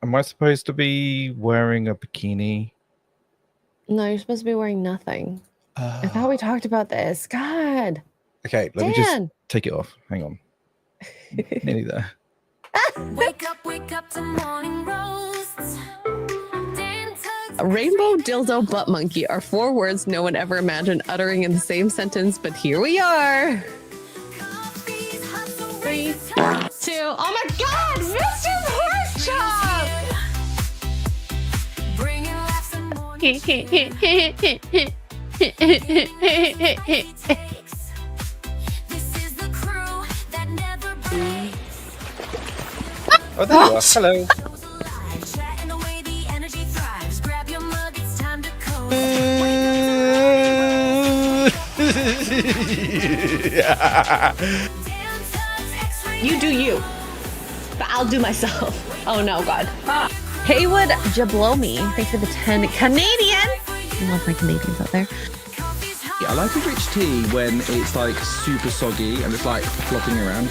Am I supposed to be wearing a bikini? No, you're supposed to be wearing nothing. I thought we talked about this. God. Okay, let me just take it off. Hang on. Nearly there. Wake up to morning roasts. A rainbow, dildo, butt monkey are 4 words no one ever imagined uttering in the same sentence, but here we are. 3, 2, oh my God, Mr. Porkchop! Oh, there you are. Hello. You do you, but I'll do myself. Oh no, God. Haywood Jablomi, thanks for the 10 Canadian. I love my Canadians out there. Yeah, I like a rich tea when it's like super soggy and it's like flopping around.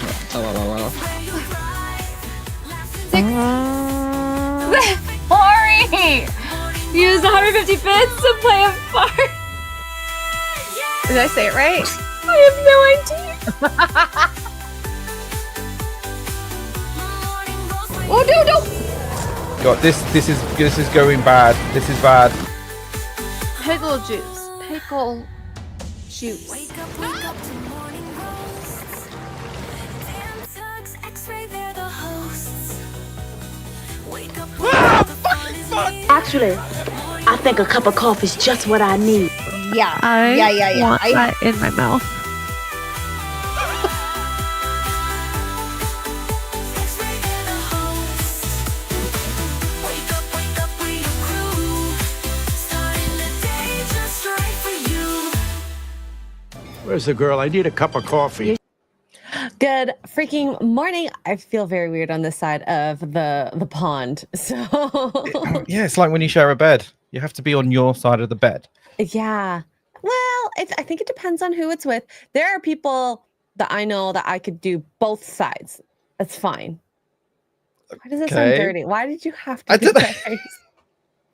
Ori! Use 150 bits to play a part. Did I say it right? I have no idea. Oh no! God, this is going bad. This is bad. Pickle juice. Pickle juice. Wake up to morning roasts. Dan Tugs, Xray, they're the hosts. Wake up. Actually, I think a cup of coffee is just what I need. Yeah. I want that in my mouth. Where's the girl? I need a cup of coffee. Good freaking morning. I feel very weird on this side of the pond. So Yeah, it's like when you share a bed. You have to be on your side of the bed. yeah. Well, I think it depends on who it's with. There are people that I know that I could do both sides. That's fine. Why does it sound Okay. dirty? Why did you have to I do don't know. that face?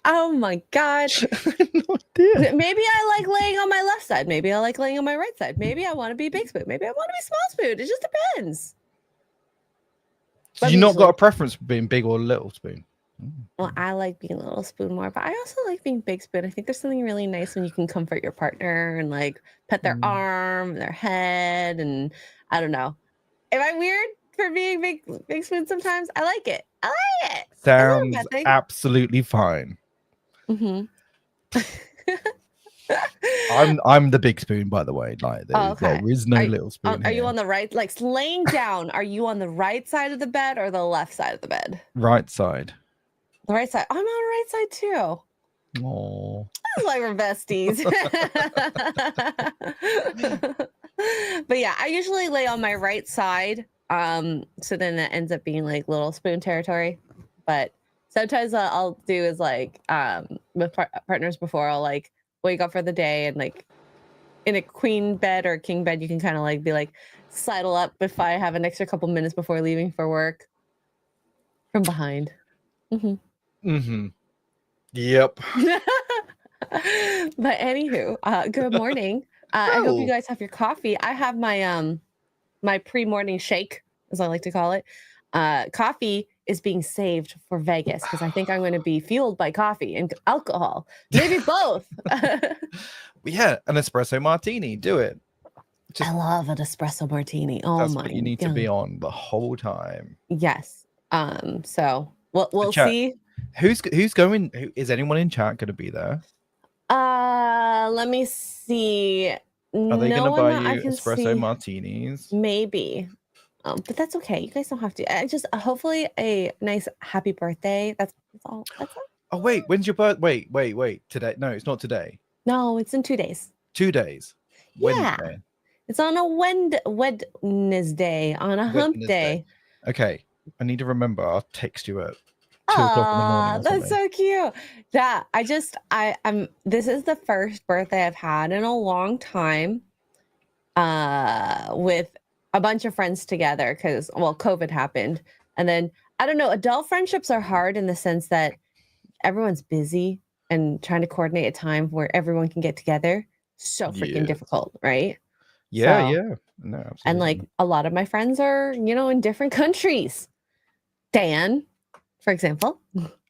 Oh my God. No idea. Maybe I like laying on my left side. Maybe I like laying on my right side. Maybe I want to be big spoon. Maybe I want to be small spoon. It just depends. So you not got a preference for being big or little spoon? Well, I like being little spoon more, but I also like being big spoon. I think there's something really nice when you can comfort your partner and like pet their arm, their head, and I don't know. Am I weird for being big spoon sometimes? I like it. I like it. Sounds absolutely fine. Mm-hmm. I'm the big spoon, by the way. Like there is no little spoon. Are you on the right? Like laying down, are you on the right side of the bed or the left side of the bed? Right side. The right side. I'm on the right side too. Oh. That's why we're besties. But yeah, I usually lay on my right side. So then that ends up being like little spoon territory. But sometimes I'll do is like with partners before I'll like wake up for the day and like in a queen bed or king bed, you can kind of like be like sidle up if I have an extra couple minutes before leaving for work from behind. Mm-hmm. Mm-hmm. Yep. But anywho, good morning. I hope you guys have your coffee. I have my my pre-morning shake, as I like to call it. Coffee is being saved for Vegas because I think I'm going to be fueled by coffee and alcohol. Maybe both. Yeah, an espresso martini. Do it. I love an espresso martini. Oh That's my what you need God. to be on the whole time. Yes. So we'll see. Who's going? Is anyone in chat going to be there? Let me see. Are they going to buy you espresso see. martinis? Maybe. But that's okay. You guys don't have to. I just hopefully a nice happy birthday. That's all. That's all. Oh wait, when's your birthday? Wait. Today? No, it's not today. No, it's in 2 days. 2 days. Yeah. Wednesday. It's on a Wednesday, on a hump day. Okay. I need to remember. I'll text you at 2 o'clock in the morning. That's so cute. Yeah, I'm this is the first birthday I've had in a long time with a bunch of friends together because COVID happened. And then I don't know. Adult friendships are hard in the sense that everyone's busy and trying to coordinate a time where everyone can get together. So freaking Yeah. difficult, right? Yeah, So- yeah. No, absolutely. And like a lot of my friends are, in different countries. Dan, for example.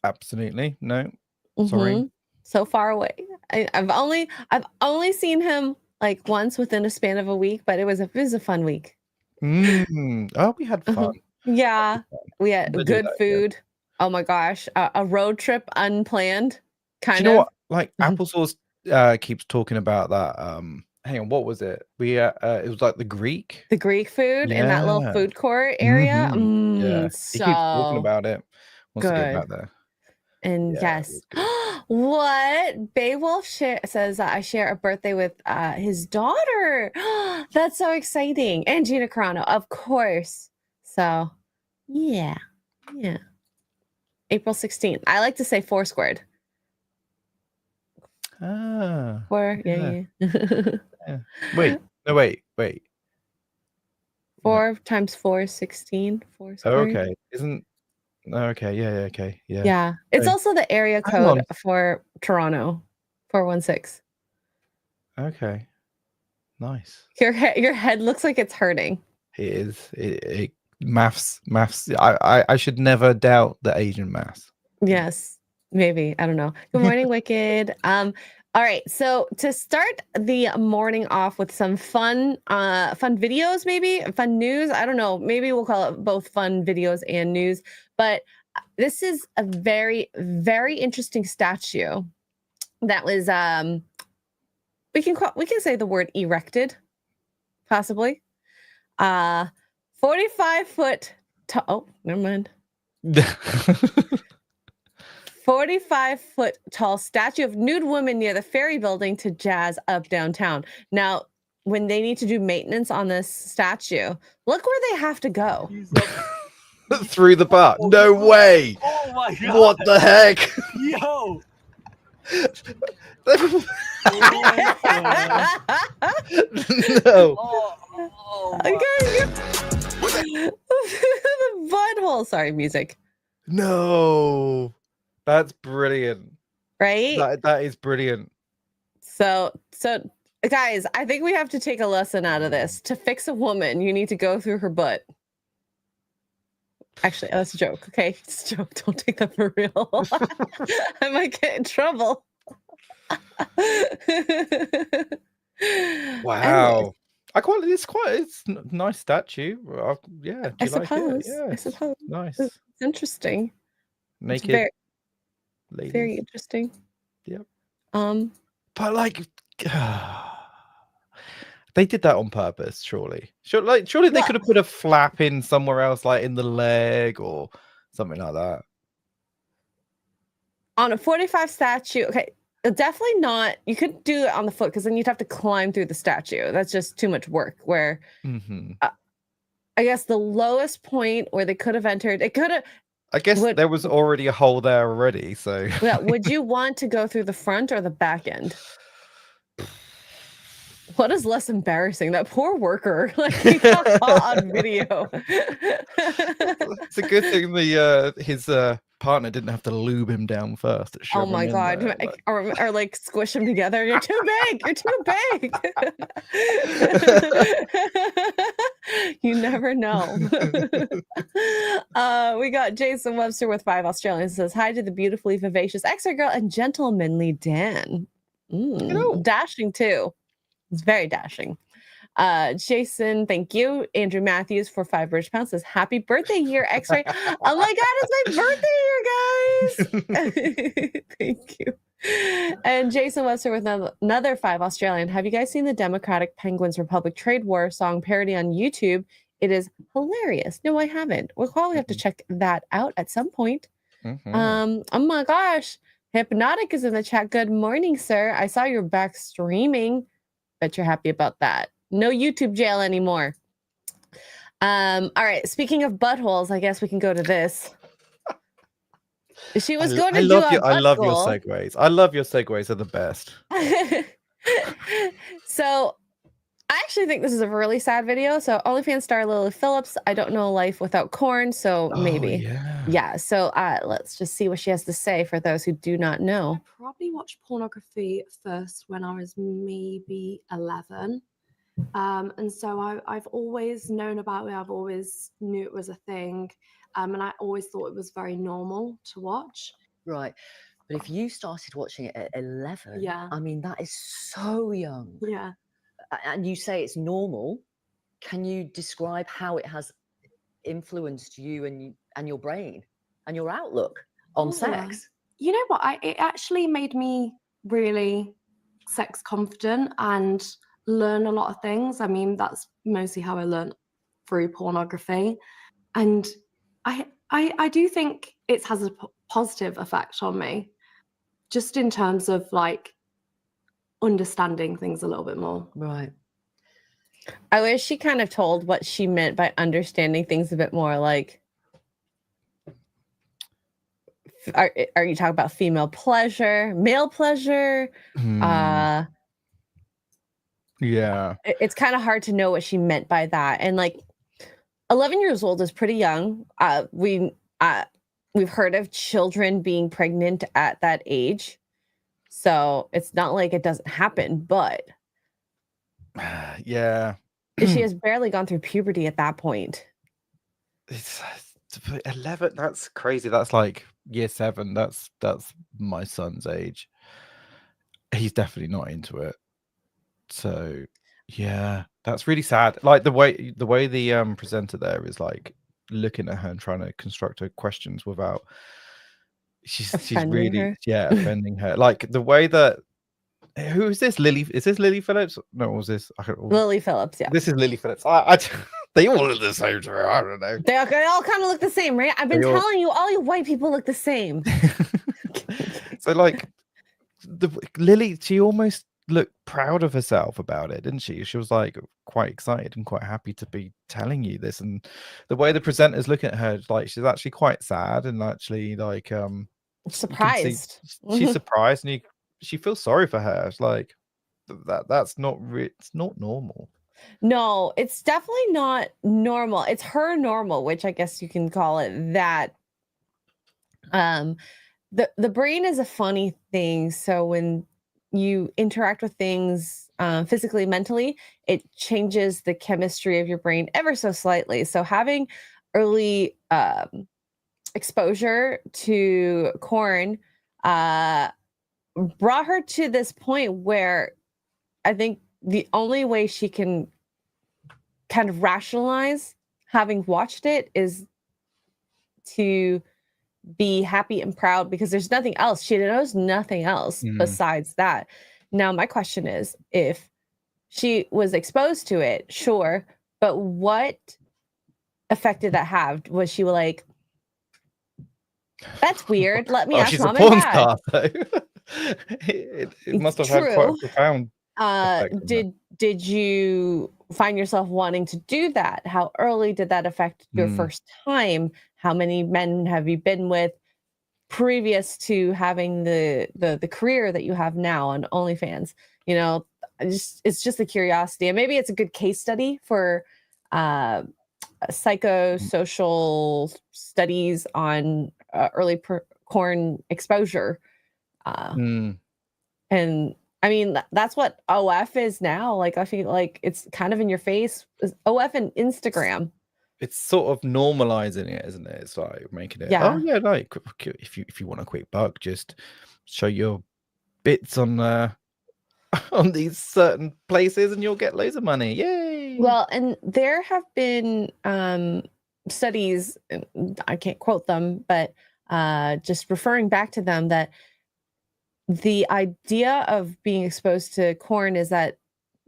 absolutely. No. Sorry. Mhm. So far away. I've only seen him like once within a span of a week, but it was a fun week. Oh, we had fun. Yeah, we had We'll do good that again. food. Oh my gosh, a road trip unplanned, Do you kind know of. what? Like Applesauce keeps talking about that. Hang on, what was it? It was like the Greek. The Greek food in that little Yeah. food court area. Yeah. He keeps talking So about it. Wants to get good. back there. And Yeah, it yes, was what Beowulf says I share a birthday with his daughter. That's so exciting. And Gina Carano, of course. So yeah. April 16th. I like to say 4 squared. Ah. 4, yeah. Yeah. Wait. No, wait. 4 times 4 is 16. 4 Oh, squared. okay. Okay. Yeah. Okay. Yeah. Yeah. It's Oh, also the area hang code on. for Toronto. 416. Okay. Nice. Your head looks like it's hurting. It is. Maths. I should never doubt the Asian maths. Yes, maybe. I don't know. Good morning, Wicked. All right. So to start the morning off with some fun videos, maybe fun news. I don't know. Maybe we'll call it both fun videos and news. But this is a very, very interesting statue that was we can say the word erected, possibly. 45-foot tall. Oh, never mind. 45-foot tall statue of nude woman near the Ferry Building to jazz up downtown. Now, when they need to do maintenance on this statue, look where they have to go. Through the park. No way. Oh my god. What the heck? Yo. No. The butthole. Sorry, music. No. That's brilliant. Right? That is brilliant. So guys, I think we have to take a lesson out of this. To fix a woman, you need to go through her butt. Actually, that's a joke. Okay, it's a joke. Don't take that for real. I might get in trouble. Wow. It's a nice statue. Yeah. Do I you like suppose. it? Yeah. I suppose. Nice. It's interesting. Naked It's ladies. very interesting. Yep. But like they did that on purpose, surely. Surely they could have put a flap in somewhere else, like in the leg or something like that. On a 45 statue, okay, definitely not. You could do it on the foot because then you'd have to climb through the statue. That's just too much work. Where I guess the lowest point where they could have entered, I guess there was already a hole there already. So yeah, would you want to go through the front or the back end? What is less embarrassing? That poor worker, like he got caught on video. It's a good thing his partner didn't have to lube him down first. Oh my god! Or like squish them together. You're too big. You're too big. You never know. We got Jason Webster with 5 Australians. Says hi to the beautifully vivacious Xray Girl and gentlemanly Dan. Dashing too. It's very dashing. Jason, thank you. Andrew Matthews for 5 British pounds says happy birthday year, Xray. Oh my god, it's my birthday year, guys. Thank you. And Jason Webster with another 5 Australian. Have you guys seen the Democratic Penguins Republic Trade War song parody on YouTube? It is hilarious. No, I haven't. We'll probably have to check that out at some point. Oh my gosh. Hypnotic is in the chat. Good morning, sir. I saw you're back streaming. Bet you're happy about that. No YouTube jail anymore. All right. Speaking of buttholes, I guess we can go to this. She was going to do a butt I love your goal. segues. I love your segues. Are the best. So I actually think this is a really sad video. So OnlyFans star Lily Phillips. I don't know life without corn, so Oh, maybe. yeah. Yeah. So let's just see what she has to say for those who do not know. I probably watched pornography first when I was maybe 11. And so I've always known about it. I've always knew it was a thing. And I always thought it was very normal to watch. Right. But if you started watching it at 11, Yeah. I mean, that is so young. Yeah. And you say it's normal. Can you describe how it has influenced you and your brain and your outlook on sex? You know what? It actually made me really sex confident and learn a lot of things. I mean, that's mostly how I learned through pornography. And I do think it has a positive effect on me, just in terms of like understanding things a little bit more. Right. I wish she kind of told what she meant by understanding things a bit more. Like, are you talking about female pleasure, male pleasure? Yeah. It's kind of hard to know what she meant by that. And like 11 years old is pretty young. We've heard of children being pregnant at that age. So it's not like it doesn't happen, but Yeah. she has barely gone through puberty at that point. It's 11. That's crazy. That's like year 7. That's my son's age. He's definitely not into it. So yeah, that's really sad. Like the way the presenter there is like looking at her and trying to construct her questions without she's Offending really her? offending her. Like the way that who is this? Lily? Is this Lily Phillips? No, was this? Lily Phillips, yeah. This is Lily Phillips. I they all look the same to her. I don't know. They all kind of look the same, right? I've been telling you, all you white people look the same. So like Lily, she almost looked proud of herself about it, didn't she? She was like quite excited and quite happy to be telling you this. And the way the presenters look at her, like she's actually quite sad and actually like surprised. She's surprised, and she feels sorry for her. It's like that's not it's not normal. No, it's definitely not normal. It's her normal, which I guess you can call it that. The brain is a funny thing. So when you interact with things physically, mentally, it changes the chemistry of your brain ever so slightly. So having early exposure to corn brought her to this point where I think the only way she can kind of rationalize having watched it is to be happy and proud because there's nothing else. She knows nothing else besides that. Now, my question is, if she was exposed to it, sure, but what effect did that have? Was she like, that's weird, let me ask she's mom a porn and dad. star, though. it must have had quite a profound effect on her. Did you find yourself wanting to do that? How early did that affect your first time? How many men have you been with previous to having the career that you have now on OnlyFans? You know, it's just a curiosity, and maybe it's a good case study for psychosocial studies on early corn exposure. And I mean, that's what OF is now. Like, I feel like it's kind of in your face. OF and Instagram. It's sort of normalizing it, isn't it? It's like making it. Yeah. Oh yeah, like if you want a quick buck, just show your bits on these certain places, and you'll get loads of money. Yay! Well, and there have been studies. I can't quote them, but just referring back to them, that the idea of being exposed to corn is that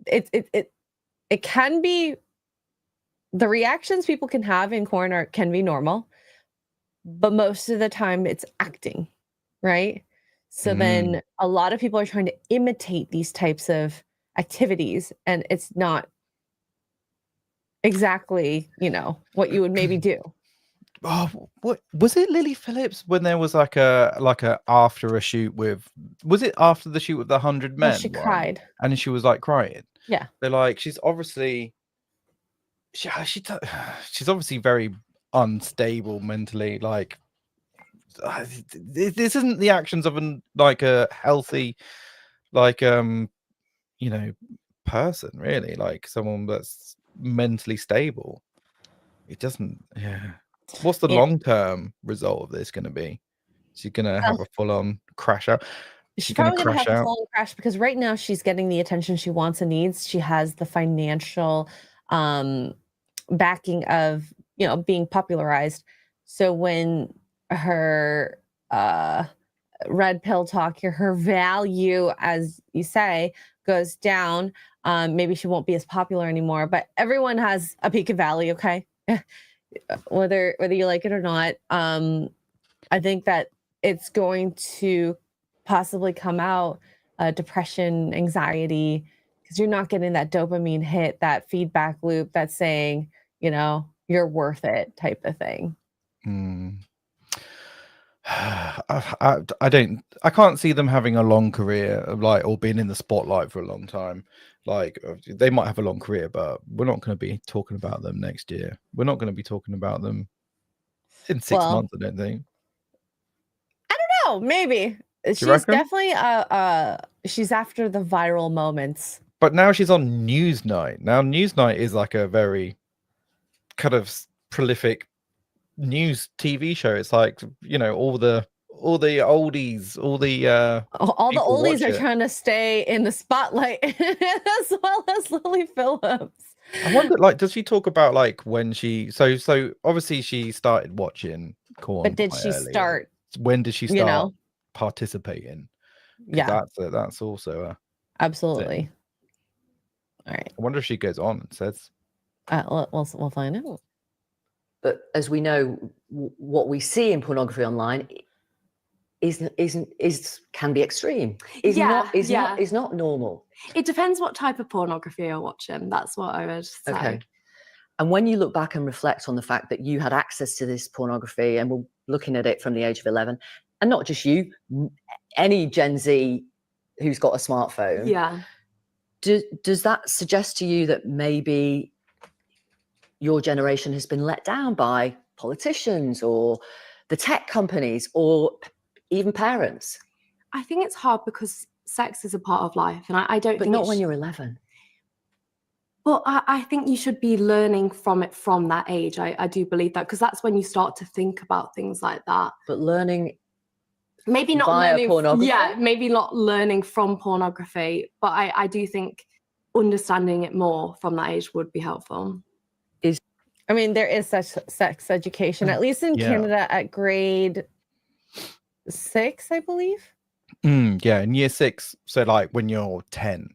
it can be, the reactions people can have in corn can be normal, but most of the time it's acting, right? So then a lot of people are trying to imitate these types of activities, and it's not exactly, what you would maybe do. what was it, Lily Phillips, when there was like a after a shoot with, was it after the shoot with the 100 Well, men she one? cried. And she was like crying. Yeah. They're like, she's obviously she's obviously very unstable mentally. Like, this isn't the actions of a healthy, like person, really, like someone that's mentally stable. It doesn't. Yeah. What's the Yeah. long-term result of this going to be? She's going to have a full-on crash out. She's probably going to have a full crash because right now she's getting the attention she wants and needs. She has the financial backing of, being popularized. So when her red pill talk, her value, as you say, goes down, maybe she won't be as popular anymore. But everyone has a peak of value, okay? whether you like it or not. I think that it's going to possibly come out depression, anxiety, because you're not getting that dopamine hit, that feedback loop that's saying, you're worth it type of thing. I can't see them having a long career, or being in the spotlight for a long time. Like, they might have a long career, but we're not going to be talking about them next year. We're not going to be talking about them in 6 months, I don't think. I don't know, maybe. She's definitely she's after the viral moments. But now she's on Newsnight. Now Newsnight is like a very kind of prolific news TV show. It's like, all the oldies, all the oldies are trying to stay in the spotlight, as well as Lily Phillips. I wonder, does she talk about when she so obviously she started watching Corn, but did she start? When did she start participating? Yeah, that's also absolutely thing. All right. I wonder if she goes on and says. We'll find out. But as we know, what we see in pornography online can be extreme. Is not normal. It depends what type of pornography you're watching. That's what I would say. Okay. And when you look back and reflect on the fact that you had access to this pornography and were looking at it from the age of 11, and not just you, any Gen Z who's got a smartphone. Yeah. Does that suggest to you that maybe your generation has been let down by politicians or the tech companies or even parents? I think it's hard because sex is a part of life, and I don't. But not when you're 11. Well, I think you should be learning from it from that age. I do believe that, because that's when you start to think about things like that. But learning, maybe not via learning, pornography. Yeah, maybe not learning from pornography, but I do think understanding it more from that age would be helpful. I mean, there is such sex education, at least in Canada, at grade 6, I believe. Yeah, in year 6. So when you're 10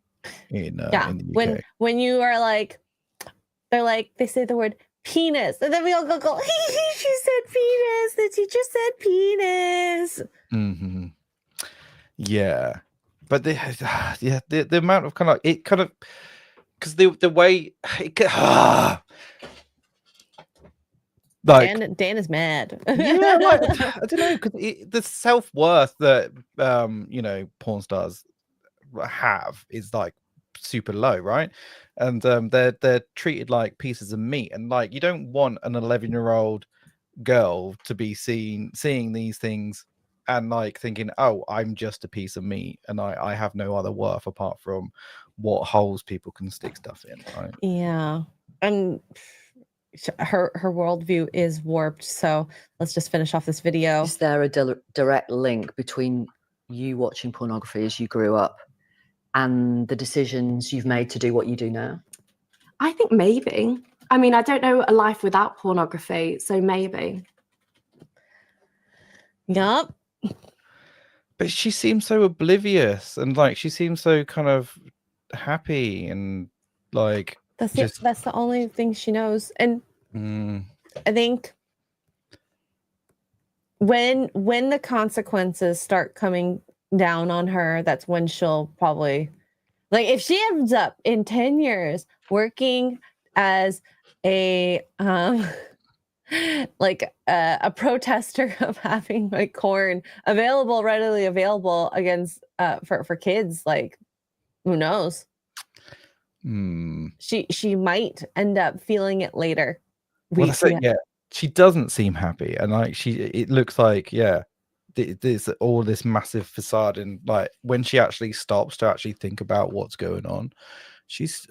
in the UK. When you are they say the word penis, and then we all go, she said penis. The teacher said penis. Mm-hmm. Yeah, but the amount of because the way it Dan is mad. Yeah, I don't know, because the self-worth that porn stars have is super low, right? And they're treated like pieces of meat, and you don't want an 11-year-old girl to be seeing these things and thinking, oh, I'm just a piece of meat and I have no other worth apart from what holes people can stick stuff in, right? Yeah, and her worldview is warped. So let's just finish off this video. Is there a direct link between you watching pornography as you grew up and the decisions you've made to do what you do now? I think maybe. I mean, I don't know a life without pornography, so maybe. Yup. But she seems so oblivious, and she seems so kind of happy, and that's the only thing she knows. And I think when the consequences start coming down on her, that's when she'll probably, if she ends up in 10 years working as a like a protester of having like corn readily available against for kids. Like, who knows? She might end up feeling it later. Well, that's it. Yeah, she doesn't seem happy, and like it looks like there's all this massive facade, and like when she actually stops to actually think about what's going on, she's.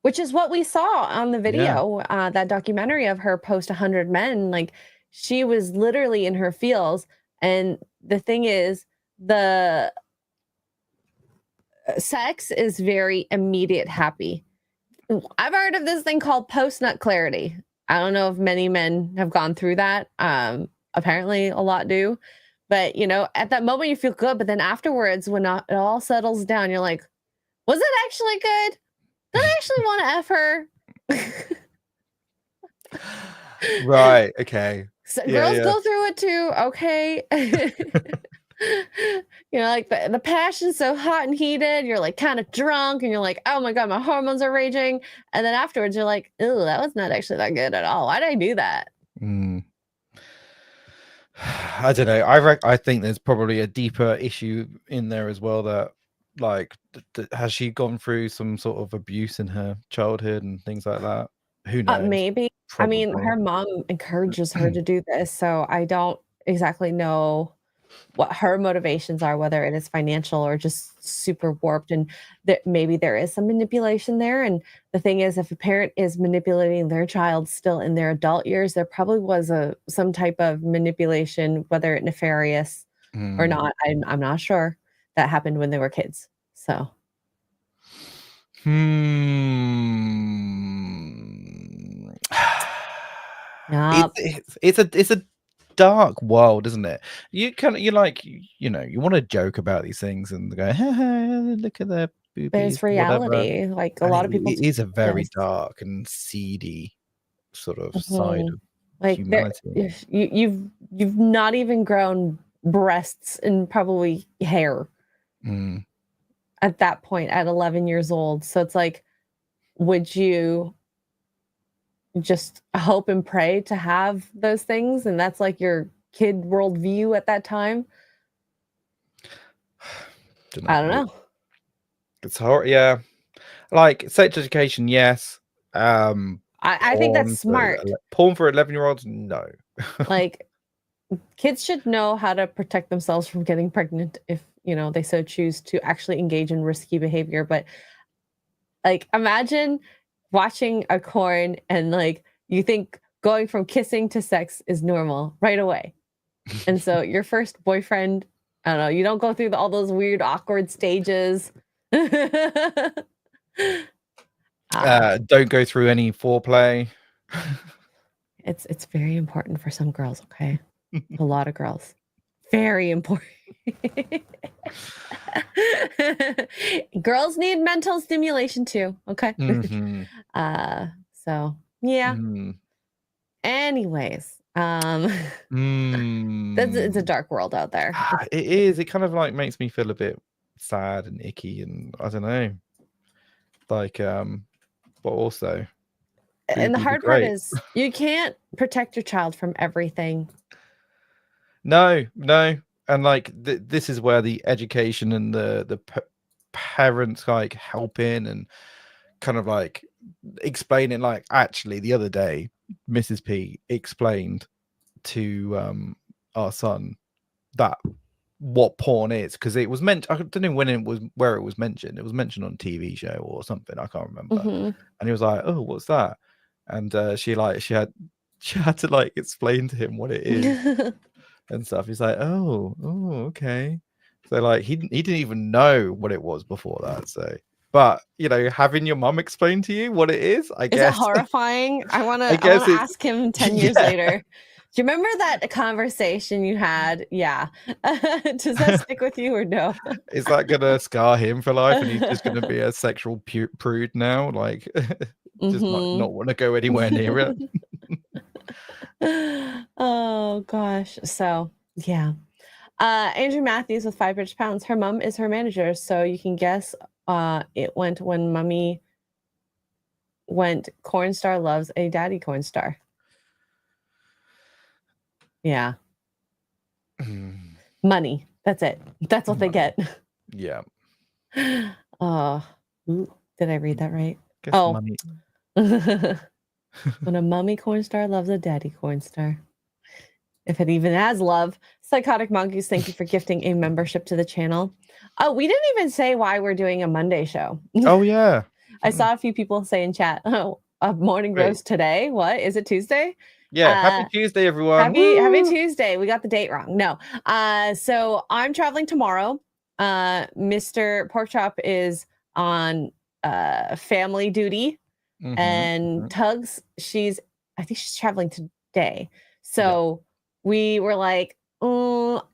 Which is what we saw on the video, that documentary of her post 100 men. Like, she was literally in her feels, and the thing is, the sex is very immediate happy. I've heard of this thing called post-nut clarity. I don't know if many men have gone through that. Apparently a lot do. But, you know, at that moment you feel good, but then afterwards, when it all settles down, you're like, was it actually good? Did I actually want to F her? Right, okay. So girls go through it too, okay? You know, like the passion's so hot and heated, you're like kind of drunk, and you're like, oh my God, my hormones are raging. And then afterwards, you're like, ew, that was not actually that good at all. Why did I do that? I don't know. I think there's probably a deeper issue in there as well, that like has she gone through some sort of abuse in her childhood and things like that? Who knows? Maybe. Probably. I mean, her mom encourages her to do this, so I don't exactly know what her motivations are, whether it is financial or just super warped, and that maybe there is some manipulation there. And the thing is, if a parent is manipulating their child still in their adult years, there probably was some type of manipulation, whether it nefarious or not. I'm not sure, that happened when they were kids. So it's a dark world, isn't it? You want to joke about these things and go, look at their boobies. There's reality. Like a lot of people. It is a very dark and seedy sort of side of like humanity. You've not even grown breasts and probably hair at that point at 11 years old. So it's like, would you just hope and pray to have those things, and that's like your kid worldview at that time? I don't know. It's hard. Yeah, like sex education, yes. I think that's smart. Porn for 11-year-olds, no. Like, kids should know how to protect themselves from getting pregnant if, you know, they so choose to actually engage in risky behavior. But like, imagine watching a corn and like you think going from kissing to sex is normal right away. And so your first boyfriend, I don't know, you don't go through all those weird awkward stages. Don't go through any foreplay. It's very important for some girls, okay? A lot of girls. Very important. Girls need mental stimulation too, okay? So yeah. Anyways, it's a dark world out there. It is. It kind of like makes me feel a bit sad and icky, and I don't know. Like, but also, and the hard part is you can't protect your child from everything. No, and like this is where the education and the parents like helping and kind of like explaining. Like, actually, the other day, Mrs. P explained to our son that what porn is, because it was meant, I don't know when it was, where it was mentioned. It was mentioned on a TV show or something, I can't remember. And he was like, oh, what's that? And she had to like explain to him what it is and stuff. He's like, oh, okay. So like he didn't even know what it was before that. So, but you know, having your mum explain to you what it is, I guess. Is it horrifying? I want to ask him 10 years later. Do you remember that conversation you had? Yeah. Does that stick with you or no? Is that going to scar him for life, and he's just going to be a sexual prude now? Like, just not want to go anywhere near it? Oh, gosh. So, yeah. Andrew Matthews with 5 British pounds. Her mom is her manager. So you can guess it went when mommy went corn star loves a daddy corn star. Yeah. Mm, Money. That's it. That's what they get. yeah. Oh, did I read that right? Guess Oh. money. When a mummy corn star loves a daddy corn star. If it even has love. Psychotic Monkeys, thank you for gifting a membership to the channel. Oh, we didn't even say why we're doing a Monday show. Oh yeah. I saw a few people say in chat, oh, a morning Great. roast today. What? Is it Tuesday? Yeah. Happy Tuesday, everyone. Happy Tuesday. We got the date wrong. No. So I'm traveling tomorrow. Mr. Porkchop is on family duty. And Tugs, I think she's traveling today. So we were like, we'll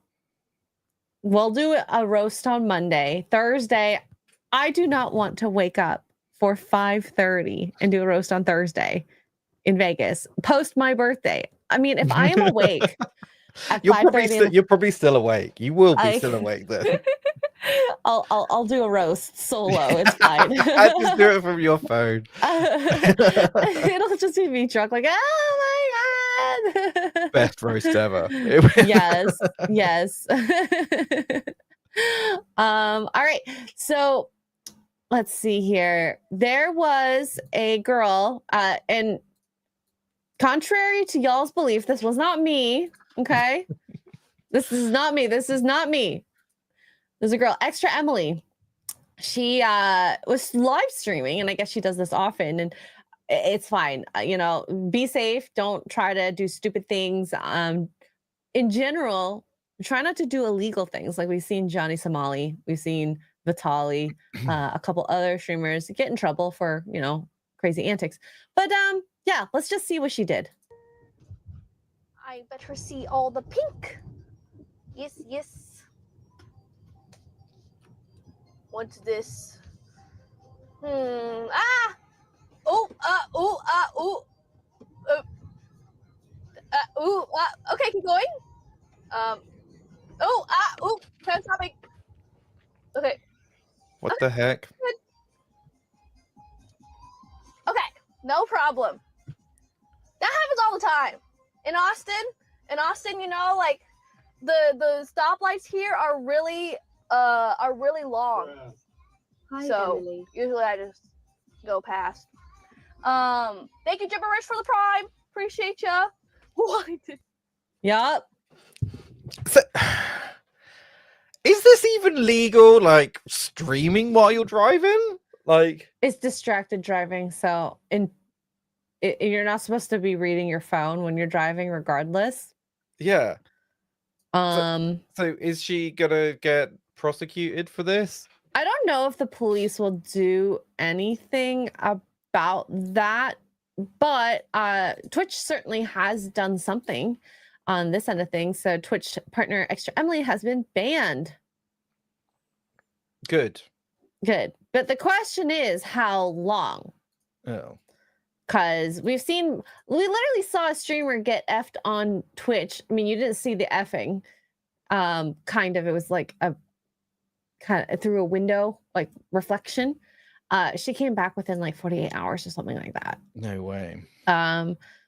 do a roast on Monday. Thursday, I do not want to wake up for 5:30 and do a roast on Thursday in Vegas post my birthday. I mean, if I am awake at 5:30, you're probably still awake. You will be still awake then. I'll do a roast solo. It's fine. I just do it from your phone. It'll just be me drunk, like, oh my god, best roast ever. yes. All right. So let's see here. There was a girl, and contrary to y'all's belief, this was not me. Okay, this is not me. There's a girl, ExtraEmily. She was live streaming, and I guess she does this often, and it's fine. Be safe. Don't try to do stupid things. In general, try not to do illegal things. Like we've seen Johnny Somali, we've seen Vitali, a couple other streamers get in trouble for, crazy antics. But yeah, let's just see what she did. I better see all the pink. Yes. What's this? Okay, keep going. Topic. Okay. What the heck? Okay, no problem. That happens all the time. In Austin, like the stoplights here are really long. Hi, so Emily. usually I just go past. Thank you, Gibberish, for the prime. Appreciate ya. Yup. So, is this even legal? Like streaming while you're driving? Like it's distracted driving. So you're not supposed to be reading your phone when you're driving, regardless. Yeah. So is she gonna get prosecuted for this? I don't know if the police will do anything about that, but Twitch certainly has done something on this end of things. So Twitch partner ExtraEmily has been banned. Good. But the question is, how long? Oh. Because we literally saw a streamer get effed on Twitch. I mean, you didn't see the effing. Kind of, it was like a kind of through a window, like reflection. She came back within like 48 hours or something like that. No way.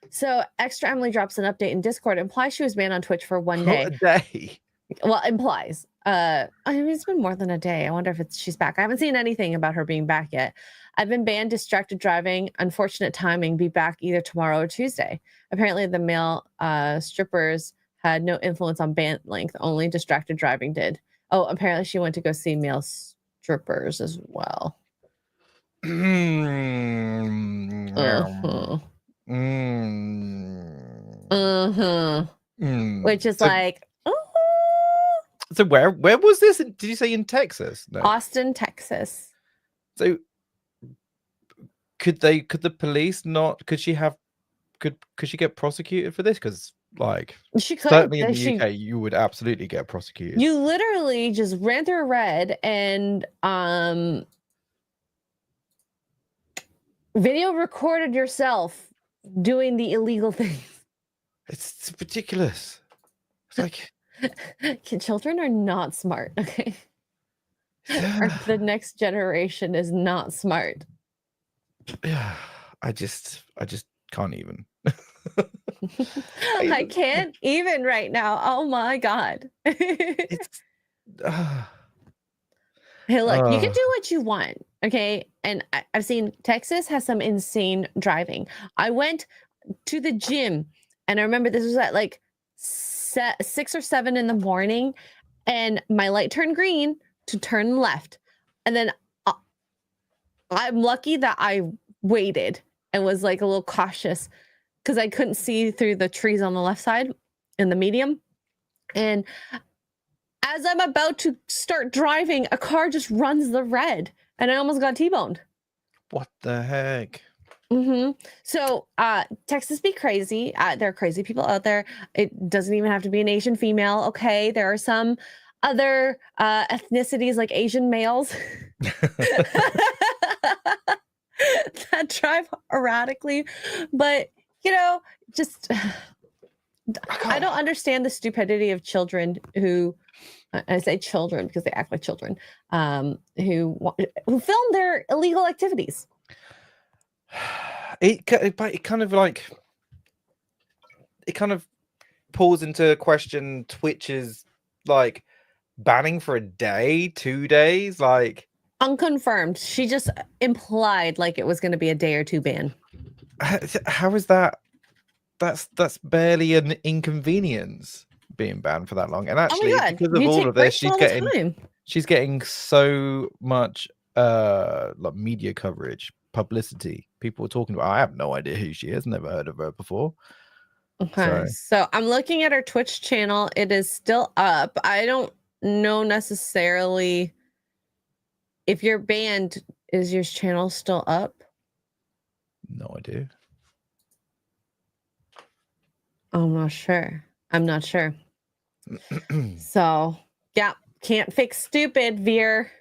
So ExtraEmily drops an update in Discord, implies she was banned on Twitch for 1 day. A day. Well, implies. I mean, it's been more than a day. I wonder if she's back. I haven't seen anything about her being back yet. I've been banned, distracted driving, unfortunate timing, be back either tomorrow or Tuesday. Apparently the male strippers had no influence on ban length, only distracted driving did. Oh, apparently she went to go see male strippers as well. Which is like, so where was this? Did you say in Texas? No. Austin, Texas. So could the police not? Could she get prosecuted for this? Because like she could, certainly in the UK, you would absolutely get prosecuted. You literally just ran through a red and video recorded yourself doing the illegal things. It's ridiculous. It's like children are not smart. Okay. The next generation is not smart. Yeah, I just can't even. I can't even right now. Oh my god. It's Hey, look, you can do what you want, okay? And I've seen Texas has some insane driving. I went to the gym, and I remember this was at like 6 or 7 in the morning, and my light turned green to turn left. And then I'm lucky that I waited and was like a little cautious because I couldn't see through the trees on the left side in the medium. And as I'm about to start driving, a car just runs the red, and I almost got T-boned. what the heck? So, Texas be crazy. There are crazy people out there. It doesn't even have to be an Asian female. Okay, there are some other ethnicities like Asian males that drive erratically, but you know, just I don't understand the stupidity of children who. I say children because they act like children who film their illegal activities. It kind of pulls into question Twitch's like banning for a day, 2 days, like Unconfirmed. She just implied like it was going to be a day or two ban. how is that? That's barely an inconvenience being banned for that long. And actually, because of all of this, she's getting so much like media coverage, publicity. People are talking about. I have no idea who she is. Never heard of her before. Okay, so I'm looking at her Twitch channel. It is still up. I don't know necessarily if you're banned. Is your channel still up? No idea. I'm not sure. So, yeah, can't fix stupid, Veer.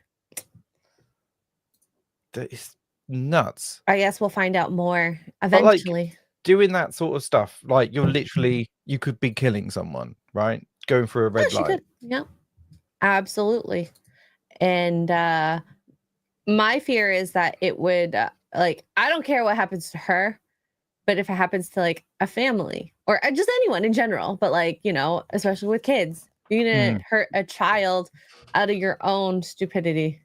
That is nuts. I guess we'll find out more eventually. Like, doing that sort of stuff, like you're literally, you could be killing someone, right? Going through a red light. Yeah, absolutely. And my fear is that it would, like, I don't care what happens to her, but if it happens to like a family or just anyone in general, but like, you know, especially with kids, you're gonna hurt a child out of your own stupidity.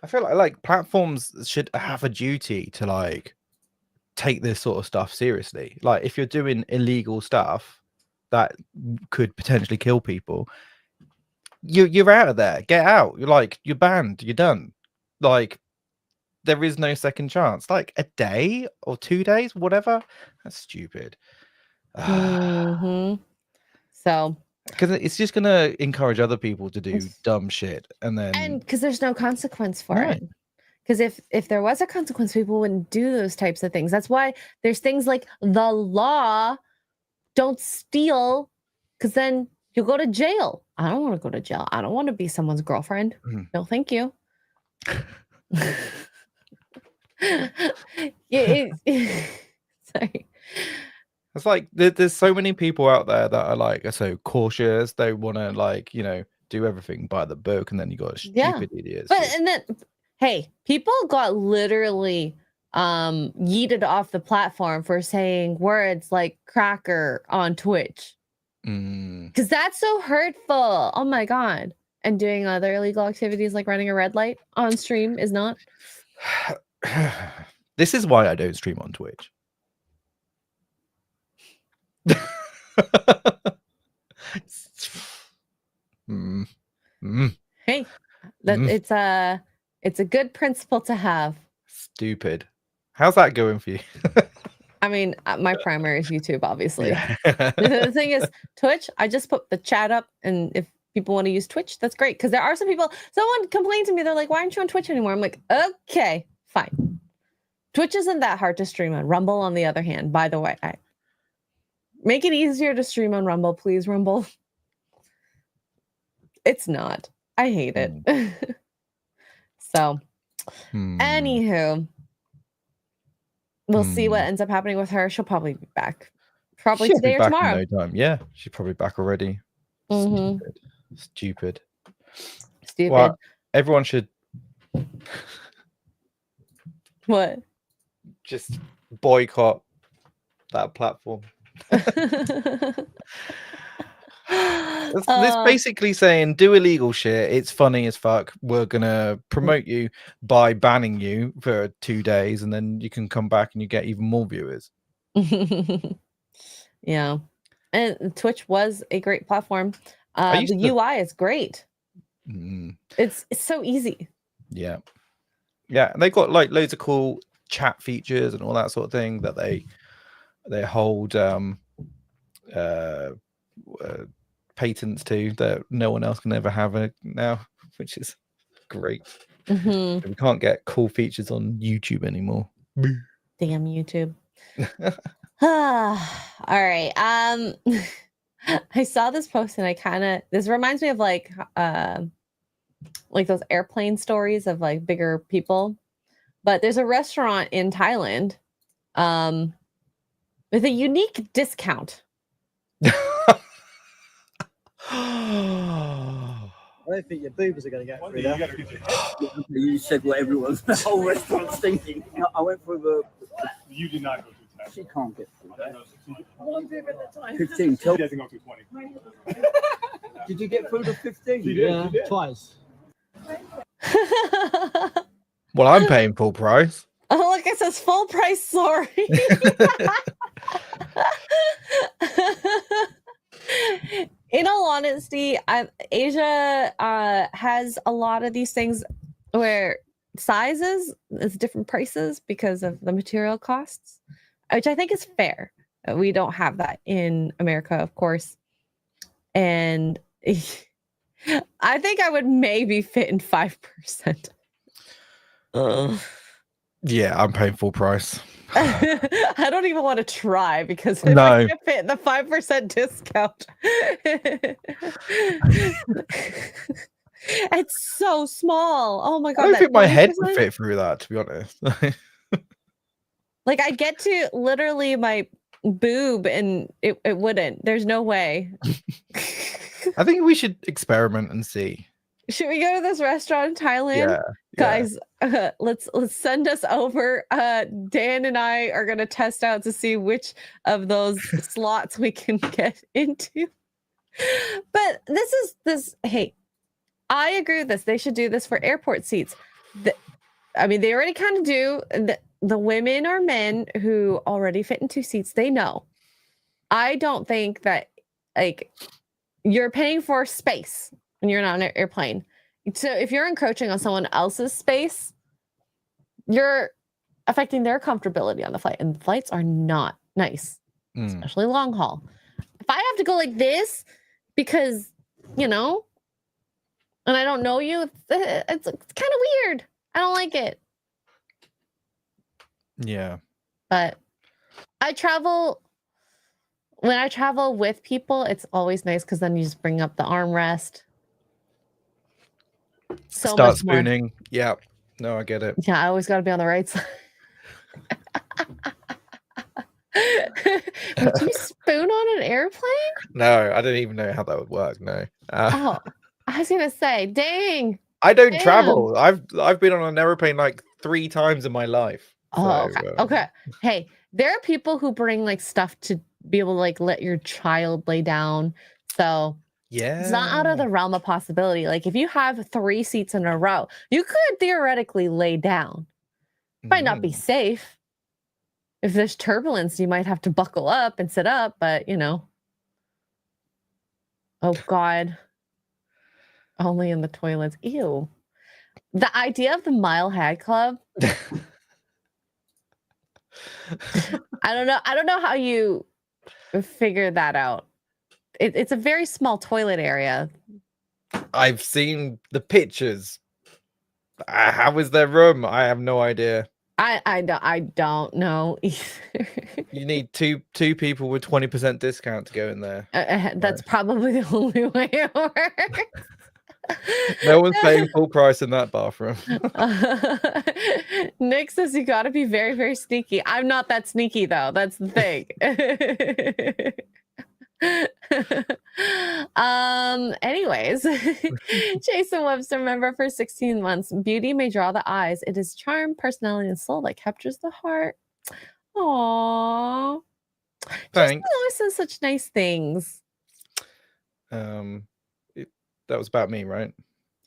I feel like platforms should have a duty to like take this sort of stuff seriously. Like if you're doing illegal stuff that could potentially kill people, you're out of there. Get out. You're banned. You're done. Like there is no second chance. Like a day or 2 days, whatever. That's stupid. So because it's just gonna encourage other people to do dumb shit, and because there's no consequence for it. Because if there was a consequence, people wouldn't do those types of things. That's why there's things like the law. Don't steal, because then you'll go to jail. I don't want to go to jail. I don't want to be someone's girlfriend. No, thank you. Sorry. It's like there's so many people out there that are like so cautious. They want to like, you know, do everything by the book, and then you got stupid idiots. But and then hey, people got literally yeeted off the platform for saying words like cracker on Twitch. Because that's so hurtful. Oh my god. And doing other illegal activities like running a red light on stream is not. This is why I don't stream on Twitch. Hey, it's a good principle to have. Stupid. How's that going for you? I mean, my primary is YouTube, obviously. Yeah. The thing is, Twitch, I just put the chat up, and if people want to use Twitch, that's great. Because there are some people, someone complained to me, they're like, why aren't you on Twitch anymore? I'm like, okay, fine. Twitch isn't that hard to stream on. Rumble, on the other hand, by the way, make it easier to stream on Rumble, please, Rumble. It's not. I hate it. So, anywho, we'll see what ends up happening with her. She'll probably be back. Probably She'll today be or back tomorrow. in no time. Yeah, she's probably back already. Stupid. Well, everyone should what? Just boycott that platform. This basically saying do illegal shit. It's funny as fuck. We're gonna promote you by banning you for 2 days, and then you can come back and you get even more viewers. Yeah, and Twitch was a great platform. used The to- UI is great. Mm, It's so easy. yeah, and they've got like loads of cool chat features and all that sort of thing that they hold patents to that no one else can ever have now, which is great. Mhm. We can't get cool features on YouTube anymore. Damn YouTube. All right. I saw this post and this reminds me of like those airplane stories of like bigger people. But there's a restaurant in Thailand with a unique discount. I don't think your boobs are going to get through that. You said what everyone's the whole restaurant's thinking. I went through the. You did not go through 10. She can't get through that. One boob at a time. 15. She doesn't go through 20. Did you get through the 15? She did. She did. Twice. Well, I'm paying full price. Oh, look, it says full price. Sorry. In all honesty, Asia has a lot of these things where sizes is different prices because of the material costs, which I think is fair. We don't have that in America, of course. And I think I would maybe fit in 5%. Yeah, I'm paying full price. I don't even want to try because if No. I can't fit the 5% discount. It's so small. Oh my god. I don't think my head 20%? would fit through that, to be honest. Like I get to literally my boob and it wouldn't. There's no way. I think we should experiment and see. Should we go to this restaurant in Thailand? Yeah, Guys, let's send us over. Dan and I are gonna test out to see which of those slots we can get into. But hey, I agree with this. They should do this for airport seats. I mean, they already kind of do. The women or men who already fit in 2 seats, they know. I don't think that like you're paying for space when you're not on an airplane. So if you're encroaching on someone else's space, you're affecting their comfortability on the flight. And flights are not nice, especially long haul. If I have to go like this because, and I don't know you, it's kind of weird. I don't like it. Yeah. But when I travel with people, it's always nice because then you just bring up the armrest. Start much spooning. More. Yeah. No, I get it. Yeah, I always got to be on the right side. Would you spoon on an airplane? No, I don't even know how that would work. No. I was gonna say, dang. I don't Damn. travel. I've been on an airplane like 3 times in my life. Oh, okay. Hey, there are people who bring like stuff to be able to like let your child lay down. So yeah, it's not out of the realm of possibility. Like if you have 3 seats in a row, you could theoretically lay down. It might not be safe. If there's turbulence, you might have to buckle up and sit up, but oh God. Only in the toilets. Ew. The idea of the Mile High Club. I don't know how you figure that out. It's a very small toilet area. I've seen the pictures. How is their room? I have no idea. I don't know either. You need two people with 20% discount to go in there. That's probably the only way it works. No one's paying full price in that bathroom. Nick says you got to be very, very sneaky. I'm not that sneaky though. That's the thing. Anyways, Jason Webster, member for 16 months. Beauty may draw the eyes. It is charm, personality, and soul that captures the heart. Aww. Thanks. always says such nice things. That was about me, right?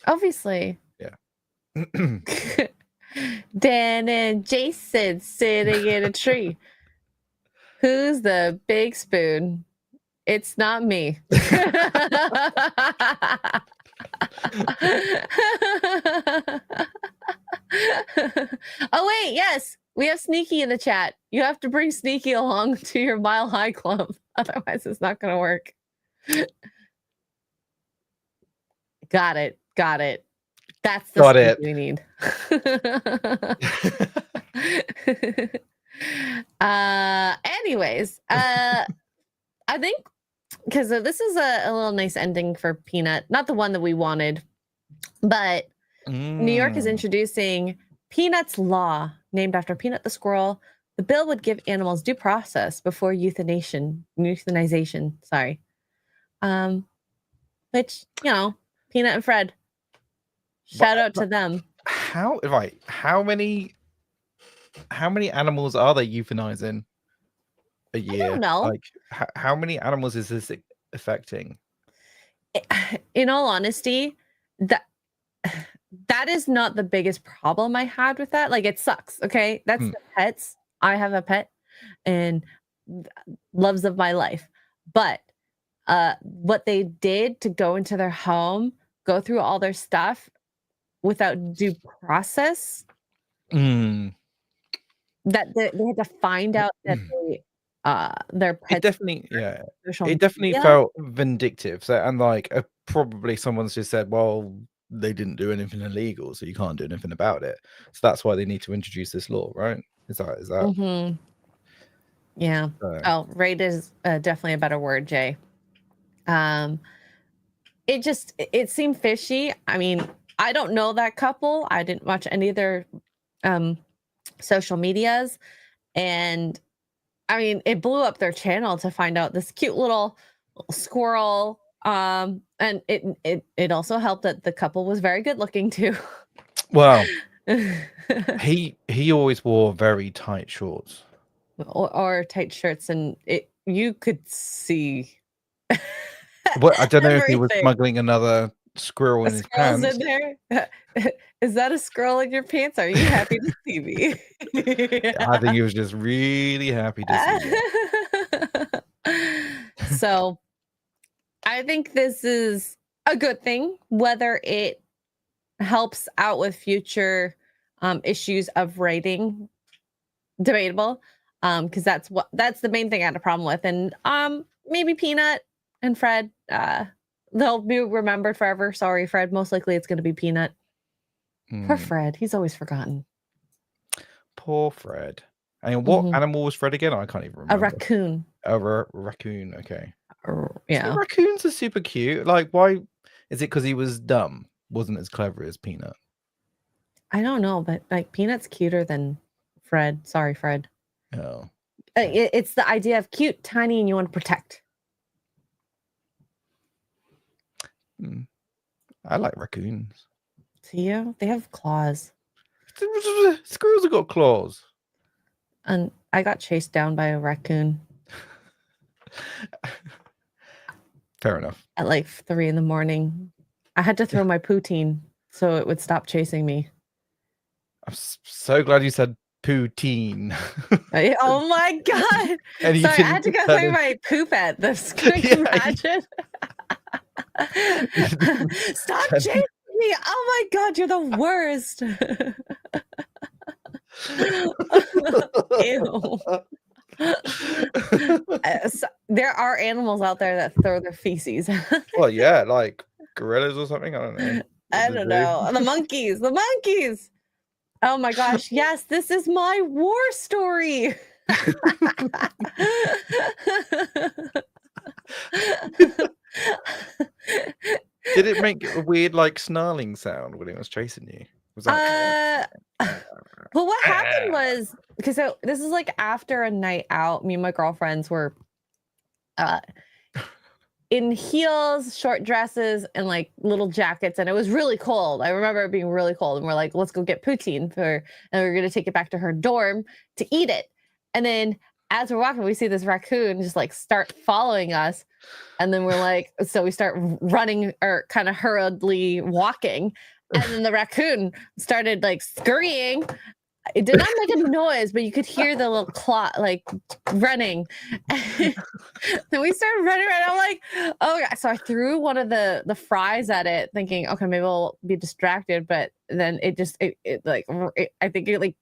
Obviously. Yeah. Dan and Jason sitting in a tree. Who's the big spoon? It's not me. Oh wait, yes, we have Sneaky in the chat. You have to bring Sneaky along to your Mile High Club, otherwise it's not going to work. Got it. That's the Got it. we need. Anyways, I think because this is a little nice ending for Peanut, not the one that we wanted, but New York is introducing Peanut's Law, named after Peanut the squirrel. The bill would give animals due process before euthanization. Sorry. Which, you know, Peanut and Fred. Shout out to them. How many animals are they euthanizing a year? I don't know. Like how many animals is this affecting? In all honesty, that is not the biggest problem I had with that. Like, it sucks. Okay, that's the pets. I have a pet and loves of my life, but what they did to go into their home, go through all their stuff without due process, that they had to find out that their pets. It definitely felt vindictive. So, and like probably someone's just said, well, they didn't do anything illegal, so you can't do anything about it. So that's why they need to introduce this law, right? Is that? Mm-hmm. Yeah. Oh, raid is definitely a better word, Jay. It seemed fishy. I mean, I don't know that couple. I didn't watch any of their social medias, and I mean, it blew up their channel to find out this cute little squirrel. And it also helped that the couple was very good looking too. Well, he always wore very tight shorts or tight shirts, and you could see. Well, I don't know if he was smuggling another squirrel in his pants. In there? Is that a squirrel in your pants? Are you happy to see me? I think he was just really happy to see me. So I think this is a good thing, whether it helps out with future issues of rating, debatable. Because that's the main thing I had a problem with. And maybe Peanut and Fred, they'll be remembered forever. Sorry, Fred. Most likely it's going to be Peanut. Poor Fred. He's always forgotten. Poor Fred. And what animal was Fred again? I can't even remember. A raccoon. A raccoon. Okay. Yeah. So raccoons are super cute. Like, why? Is it because he was dumb? Wasn't as clever as Peanut? I don't know, but like Peanut's cuter than Fred. Sorry, Fred. Oh. It's the idea of cute, tiny, and you want to protect. I like raccoons. Do you? They have claws. Squirrels have got claws. And I got chased down by a raccoon. Fair enough. At like 3 a.m. I had to throw my poutine so it would stop chasing me. I'm so glad you said poutine. Oh my god! Sorry, I had to go through my poop at this. Can you imagine? Stop chasing me! Oh my god, you're the worst. Ew. So, there are animals out there that throw their feces. Well, yeah, like gorillas or something. I don't know. I don't know. The monkeys. The monkeys. Oh my gosh. Yes, this is my war story. Did it make a weird, like, snarling sound when it was chasing you? Was that? Well, what happened was, because this is like after a night out, me and my girlfriends were in heels, short dresses, and like little jackets, and it was really cold. I remember it being really cold, and we're like, let's go get poutine and we're gonna take it back to her dorm to eat it. And then as we're walking, we see this raccoon just like start following us. And then we're like, so we start running or kind of hurriedly walking. And then the raccoon started like scurrying. It did not make a noise, but you could hear the little claw like running. Then we started running around. I'm like, oh God. So I threw one of the fries at it, thinking, okay, maybe we'll be distracted. But then it I think it like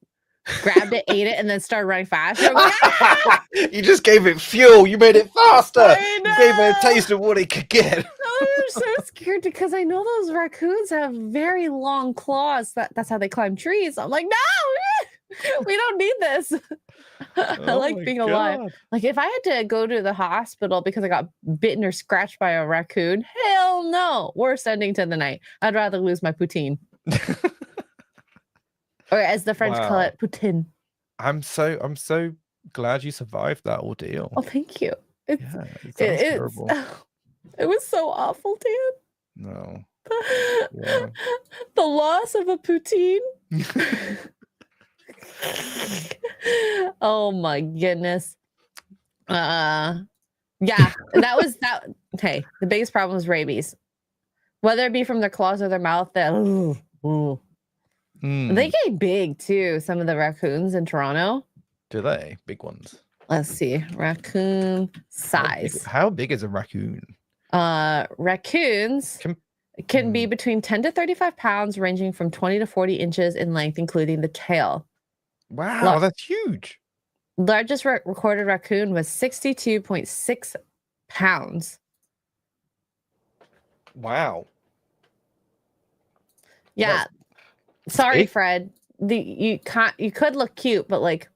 grabbed it, ate it, and then started running faster. I'm like, ah! You just gave it fuel. You made it faster. You gave it a taste of what it could get. I'm so scared because I know those raccoons have very long claws. That's how they climb trees. I'm like, no, we don't need this. I like being alive. Like if I had to go to the hospital because I got bitten or scratched by a raccoon, hell no. Worst ending to the night. I'd rather lose my poutine. Or as the French call it, poutine. I'm so glad you survived that ordeal. Oh, thank you. It sounds terrible. It was so awful, Dan. No. Yeah. The loss of a poutine. Oh my goodness. Yeah, that was that. Okay, the biggest problem was rabies. Whether it be from their claws or their mouth, they get big too. Some of the raccoons in Toronto. Do they? Big ones. Let's see. Raccoon size. How big is a raccoon? Raccoons can be between 10 to 35 pounds, ranging from 20 to 40 inches in length, including the tail. Wow, that's huge. Largest recorded raccoon was 62.6 pounds. Wow. Yeah. Sorry, Fred. You could look cute, but like,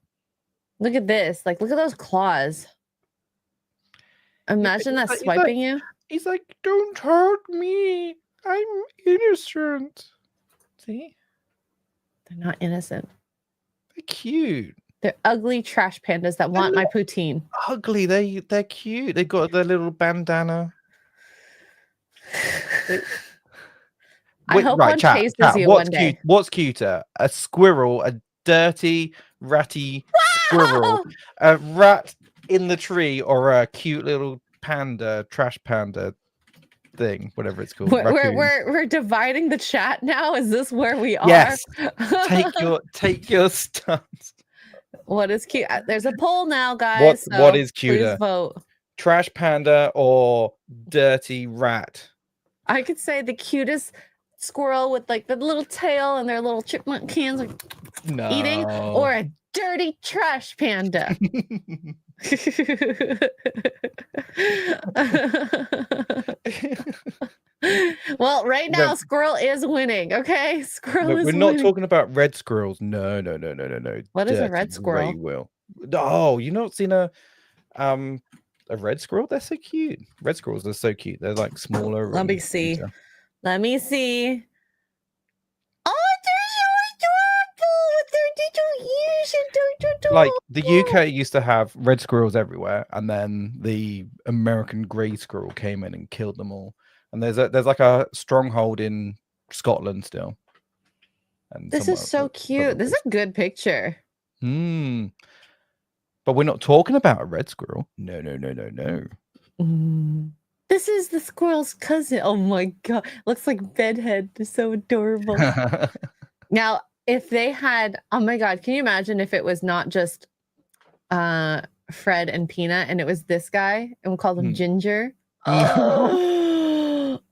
look at this. Like, look at those claws. Imagine that swiping you. He's like, don't hurt me. I'm innocent. See? They're not innocent. They're cute. They're ugly trash pandas that want my poutine. Ugly. They're cute. They've got their little bandana. I hope one chases you one day. What's cuter? A squirrel, a dirty, ratty squirrel, a rat in the tree, or a cute little panda, trash panda thing, whatever it's called. We're dividing the chat now. Is this where we are? Yes. take your stance. What is cute? There's a poll now, guys. What is cuter? Please vote. Trash panda or dirty rat? I could say the cutest squirrel with like the little tail and their little chipmunk hands eating, or a dirty trash panda. Well, right now, Squirrel is winning. Okay, Squirrel is winning. We're not talking about red squirrels. No. What is a red squirrel? Oh, you not seen a red squirrel? They're so cute. Red squirrels are so cute. They're like smaller. Let me see. cuter. Let me see. Oh, they're so adorable with their little ears and their Like the UK used to have red squirrels everywhere, and then the American grey squirrel came in and killed them all. And there's like a stronghold in Scotland still. And this is so cute. This is a good picture. But we're not talking about a red squirrel. No. This is the squirrel's cousin. Oh my god. Looks like bedhead. It's so adorable. Now, if they had, oh my god, can you imagine if it was not just Fred and Peanut and it was this guy and we called him Ginger?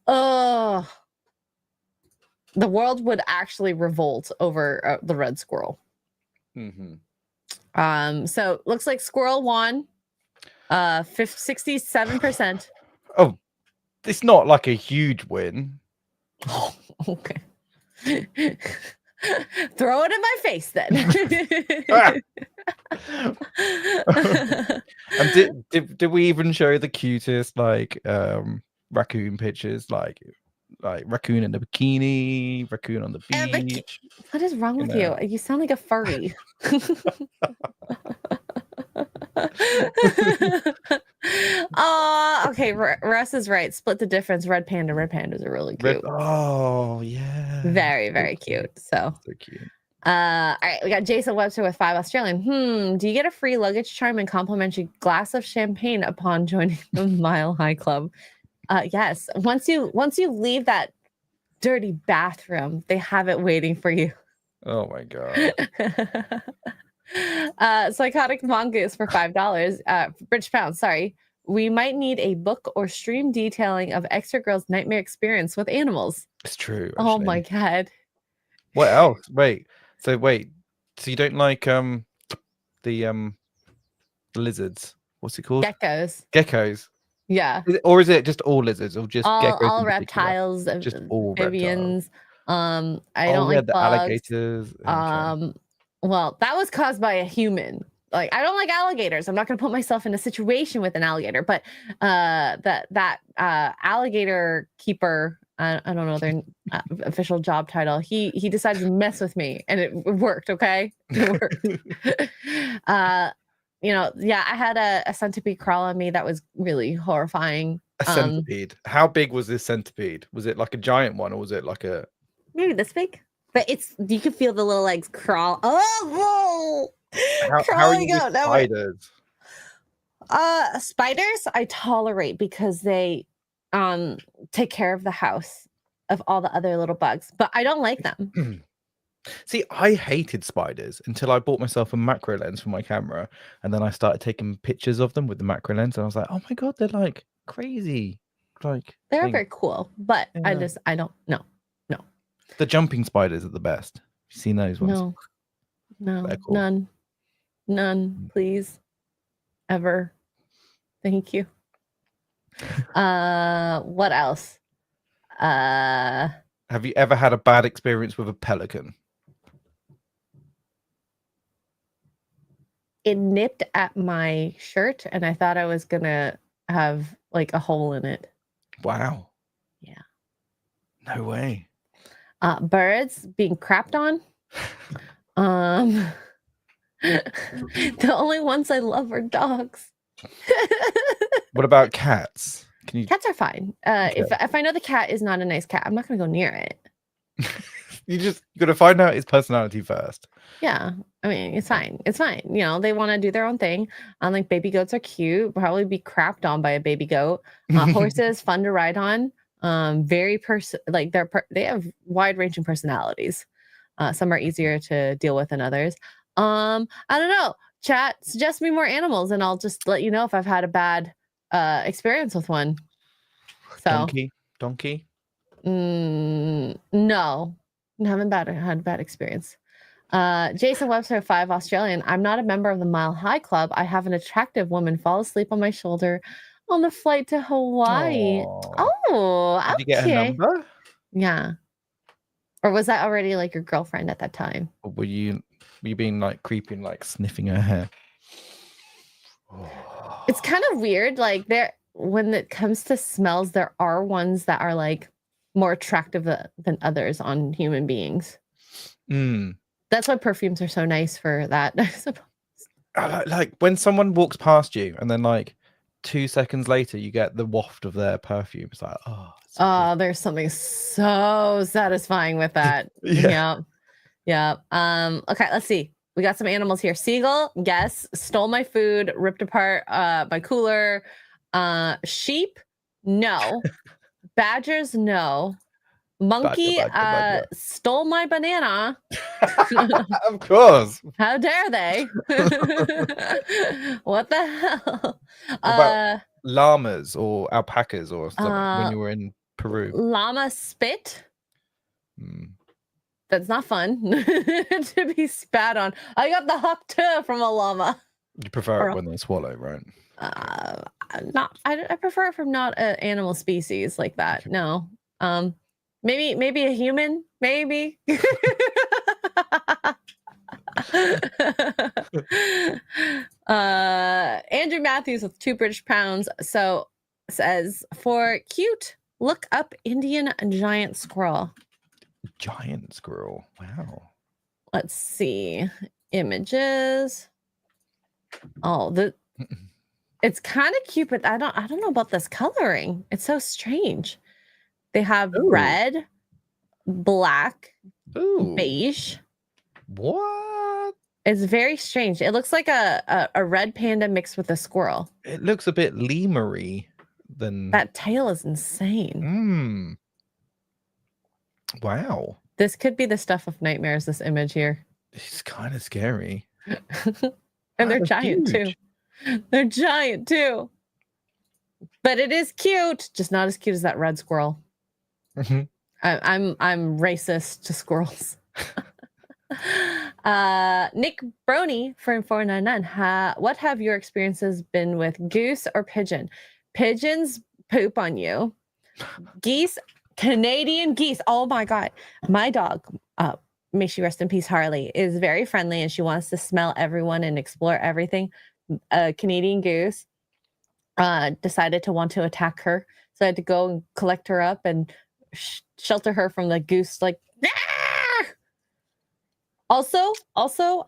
Oh, the world would actually revolt over the red squirrel. So looks like Squirrel won 67%. Oh, it's not like a huge win. Oh, okay. Throw it in my face then. And did we even show the cutest like raccoon pictures, like raccoon in a bikini, raccoon on the beach? What is wrong with you? You sound like a furry. Oh, okay. Russ is right. Split the difference. Red pandas are really cute. Oh yeah, very cute. So cute. All right, we got Jason Webster with 5 Australian. Do you get a free luggage charm and complimentary glass of champagne upon joining the Mile High Club? Yes. Once you leave that dirty bathroom, they have it waiting for you. Oh my god. Psychotic Mongoose for $5, British pounds. Sorry. We might need a book or stream detailing of Xray Girl's nightmare experience with animals. It's true. Oh my god. What else? Wait. So you don't like the lizards? What's it called? Geckos. Geckos. Yeah. Or is it just all lizards, or just geckos? All in particular? reptiles, Just all amphibians. reptiles. I don't like the bugs. alligators. Well, that was caused by a human. Like, I don't like alligators. I'm not going to put myself in a situation with an alligator, but that alligator keeper, I don't know their official job title. He decided to mess with me, and it worked. Okay, it worked. I had a centipede crawl on me that was really horrifying. A centipede. How big was this centipede? Was it like a giant one, or was it like a maybe this big? But you can feel the little legs crawl. Oh, how are you with spiders? Spiders I tolerate because they take care of the house of all the other little bugs, but I don't like them. See, I hated spiders until I bought myself a macro lens for my camera, and then I started taking pictures of them with the macro lens, and I was like, oh my god, they're like crazy. Like they're very cool, but I don't know. The jumping spiders are the best. You've seen those ones? No, cool. none, please, ever. Thank you. What else? Have you ever had a bad experience with a pelican? It nipped at my shirt, and I thought I was gonna have like a hole in it. Wow. Yeah. No way. Birds being crapped on. The only ones I love are dogs. What about cats? Cats are fine. If I know the cat is not a nice cat, I'm not gonna go near it. You gotta find out its personality first. Yeah, I mean, it's fine. It's fine. You know, they want to do their own thing. Like baby goats are cute. Probably be crapped on by a baby goat. Horses fun to ride on. Very they have wide ranging personalities. Some are easier to deal with than others. I don't know. Chat, suggest me more animals, and I'll just let you know if I've had a bad experience with one. So donkey. No, haven't had a bad experience. Jason Webster, 5 Australian. I'm not a member of the Mile High Club. I have an attractive woman fall asleep on my shoulder on the flight to Hawaii. Aww. Oh, okay. Did you get her number? Yeah. Or was that already like your girlfriend at that time? Or were you being like creepy and like sniffing her hair? It's kind of weird. Like when it comes to smells, there are ones that are like more attractive than others on human beings. That's why perfumes are so nice for that, I suppose. Like when someone walks past you and then like 2 seconds later you get the waft of their perfume. It's like, there's something so satisfying with that. Yeah. Okay, let's see. We got some animals here. Seagull, yes. Stole my food, ripped apart my cooler. Sheep, no. Badgers, no. Monkey badger. Stole my banana. Of course. How dare they? What the hell? What about llamas or alpacas or stuff when you were in Peru? Llama spit. That's not fun to be spat on. I got the hawk too from a llama. You prefer it when they swallow, right? I prefer it from not an animal species like that. No. Maybe a human, maybe. Andrew Matthews with 2 British pounds. So says, for cute, look up Indian giant squirrel. Giant squirrel. Wow. Let's see. Images. Oh, it's kind of cute, but I don't know about this coloring. It's so strange. They have red, black, beige, What? It's very strange. It looks like a red panda mixed with a squirrel. It looks a bit lemur-y than. That tail is insane. Wow. This could be the stuff of nightmares, this image here. It's kind of scary. And they're That's giant huge. too. They're giant too. But it is cute, just not as cute as that red squirrel. I'm racist to squirrels. Nick Brony for 499. What have your experiences been with goose or pigeon? Pigeons poop on you. Geese, Canadian geese. Oh my god. My dog, may she rest in peace, Harley, is very friendly and she wants to smell everyone and explore everything. A Canadian goose decided to want to attack her, so I had to go and collect her up and shelter her from the goose. Like, ah! Also,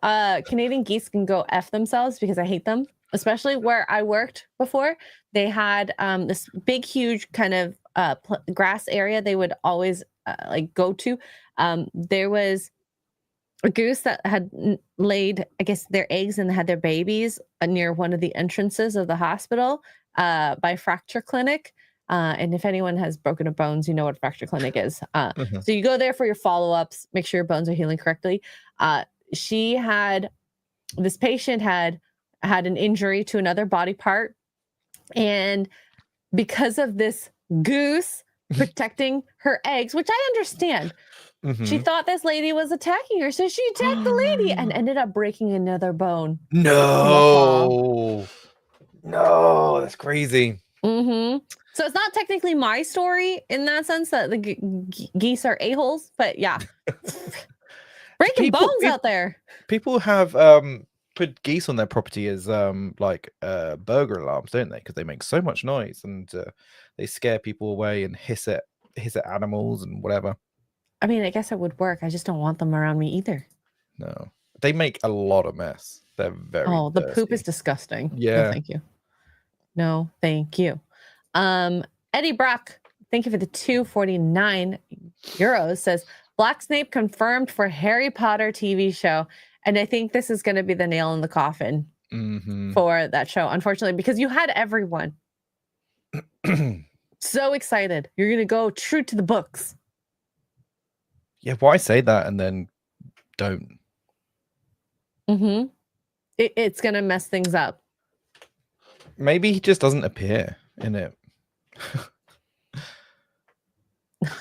Canadian geese can go F themselves because I hate them. Especially where I worked before, they had this big, huge kind of grass area they would always like go to. There was a goose that had laid, I guess, their eggs and had their babies near one of the entrances of the hospital by Fracture Clinic. And if anyone has broken a bones, you know what Fracture Clinic is. So you go there for your follow-ups, make sure your bones are healing correctly. This patient had an injury to another body part. And because of this goose protecting her eggs, which I understand, she thought this lady was attacking her. So she attacked the lady and ended up breaking another bone. No, that's crazy. So it's not technically my story in that sense that the geese are a-holes, but yeah. Breaking bones out there. People have put geese on their property as like burglar alarms, don't they? Because they make so much noise and they scare people away and hiss at animals and whatever. I mean, I guess it would work. I just don't want them around me either. No, they make a lot of mess. They're very. Oh, the poop is disgusting. Yeah. No, thank you. No, thank you. Eddie Brock, thank you for the 249 euros. Says Black Snape confirmed for Harry Potter TV show. And I think this is going to be the nail in the coffin for that show, unfortunately, because you had everyone so excited. You're going to go true to the books. Yeah, why say that and then don't? It's going to mess things up. Maybe he just doesn't appear in it.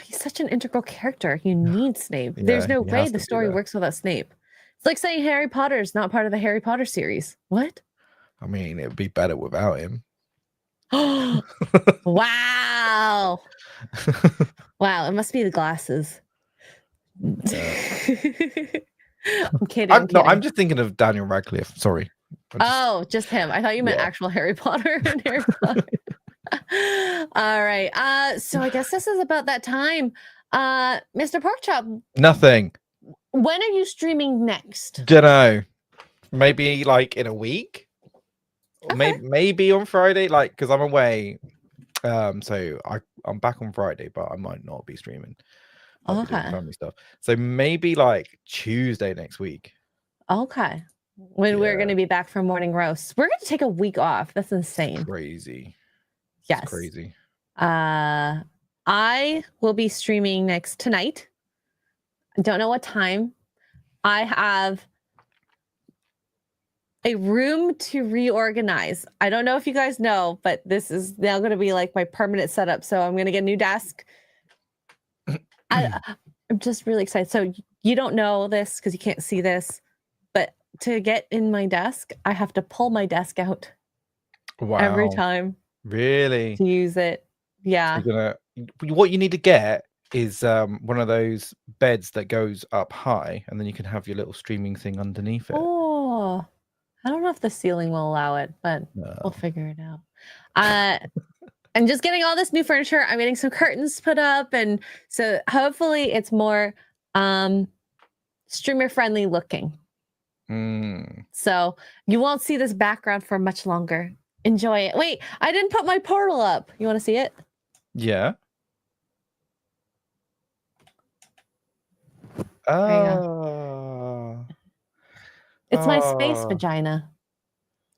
He's such an integral character. You need Snape. There's no way the story works without Snape. It's like saying Harry Potter is not part of the Harry Potter series. What? I mean, it would be better without him. Wow. Wow, it must be the glasses. I'm kidding. I'm just thinking of Daniel Radcliffe. Sorry. Just him. I thought you meant actual Harry Potter and Harry Potter. All right. So I guess this is about that time. Mr. Porkchop. Nothing. When are you streaming next? Dunno. Maybe like in a week. Okay. Maybe on Friday, like because I'm away. So I'm back on Friday, but I might not be streaming. I'll be doing family stuff. So maybe like Tuesday next week. Okay. When we're going to be back from morning roast. We're going to take a week off. That's insane. Crazy. Yes. It's crazy. I will be streaming next tonight. I don't know what time. I have a room to reorganize. I don't know if you guys know, but this is now going to be like my permanent setup. So I'm going to get a new desk. I'm just really excited. So you don't know this because you can't see this, but to get in my desk, I have to pull my desk out every time. Really? To use it. Yeah. So what you need to get is one of those beds that goes up high and then you can have your little streaming thing underneath it. Oh, I don't know if the ceiling will allow it, but we'll figure it out. I'm just getting all this new furniture. I'm getting some curtains put up. And so hopefully it's more streamer friendly looking. So you won't see this background for much longer. Enjoy it. Wait, I didn't put my portal up. You want to see it? Yeah. Oh. It's my space Oh, vagina.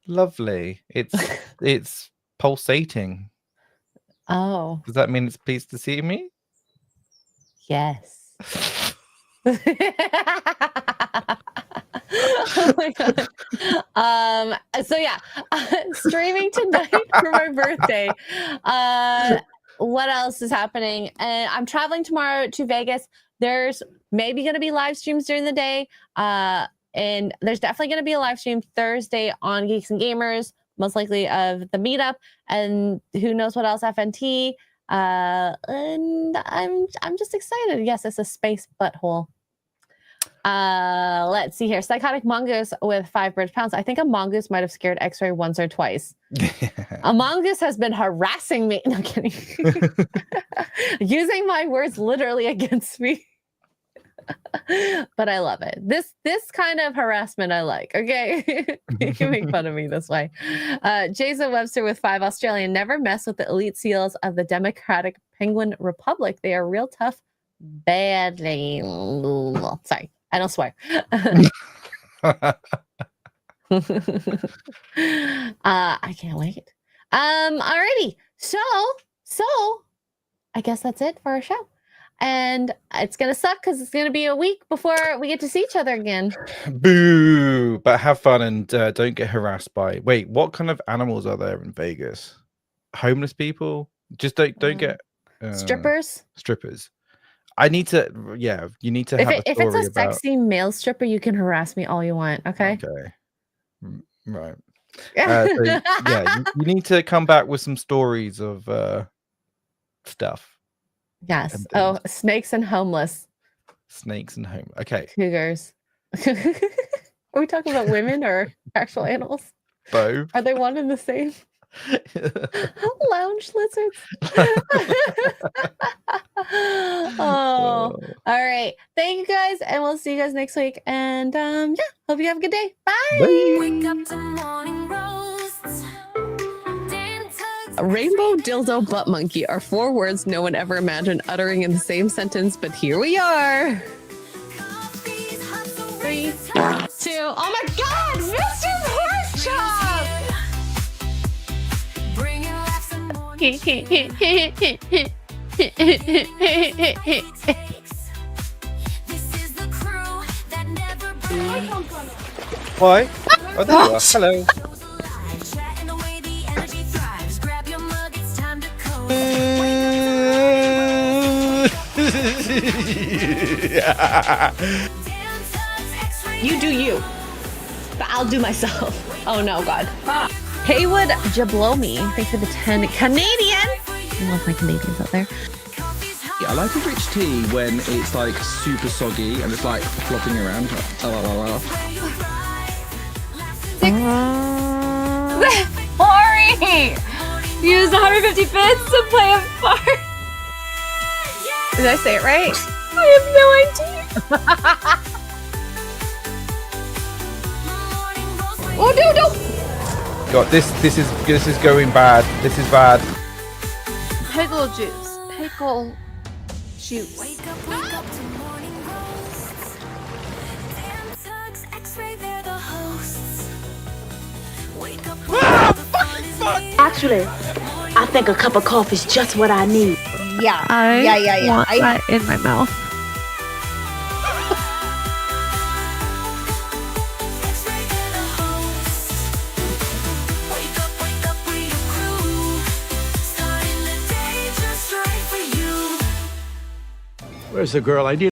lovely. It's pulsating. Oh, Does that mean it's pleased to see me? yes. Oh my god. So yeah, streaming tonight for my birthday. What else is happening? And I'm traveling tomorrow to Vegas. There's maybe going to be live streams during the day. And there's definitely going to be a live stream Thursday on Geeks and Gamers, most likely of the meetup, and who knows what else, FNT. And I'm just excited. Yes, it's a space butthole. Let's see here. Psychotic mongoose with 5 British pounds. I think a mongoose might have scared Xray once or twice. A mongoose has been harassing me. No, I'm kidding. Using my words literally against me. But I love it. This kind of harassment I like. Okay. You can make fun of me this way. Jason Webster with 5 Australian. Never mess with the elite seals of the Democratic Penguin Republic. They are real tough. Badly. Sorry, I don't swear. I can't wait. Alrighty. So I guess that's it for our show. And it's gonna suck because it's gonna be a week before we get to see each other again. Boo! But have fun and don't get harassed by. Wait, what kind of animals are there in Vegas? Homeless people? Just don't get Strippers. Strippers. I need to. Yeah, you need to have a story if it's a about. sexy male stripper, you can harass me all you want. Okay. Okay. Right. So, yeah, you need to come back with some stories of stuff. Yes. Oh, snakes and homeless. Snakes and home. Okay. Cougars. Are we talking about women or actual animals? Both. Are they one and the same? Lounge lizards. Oh, all right. Thank you guys, and we'll see you guys next week. And yeah, hope you have a good day. Bye. Wake up to morning roasts. A rainbow dildo butt monkey are 4 words no one ever imagined uttering in the same sentence, but here we are. 3, 2. Oh my God, Mr. Porkchop! Why? Oh, there you are. Hello. You do you, but I'll do myself. Oh no, God. Haywood Jablomi, thanks for the 10 Canadian. I love my Canadians out there. I like a rich tea when it's like super soggy and it's like flopping around. Ori! Use 150 bits to play a part. Did I say it right? I have no idea. Oh no! God, this is going bad. This is bad. Pickle juice. Pickle juice. Wake up to morning roasts. Dan Tugs, Xray, they're the hosts. Wake up. Actually, I think a cup of coffee is just what I need. Yeah. I want that in my mouth. Where's the girl? I need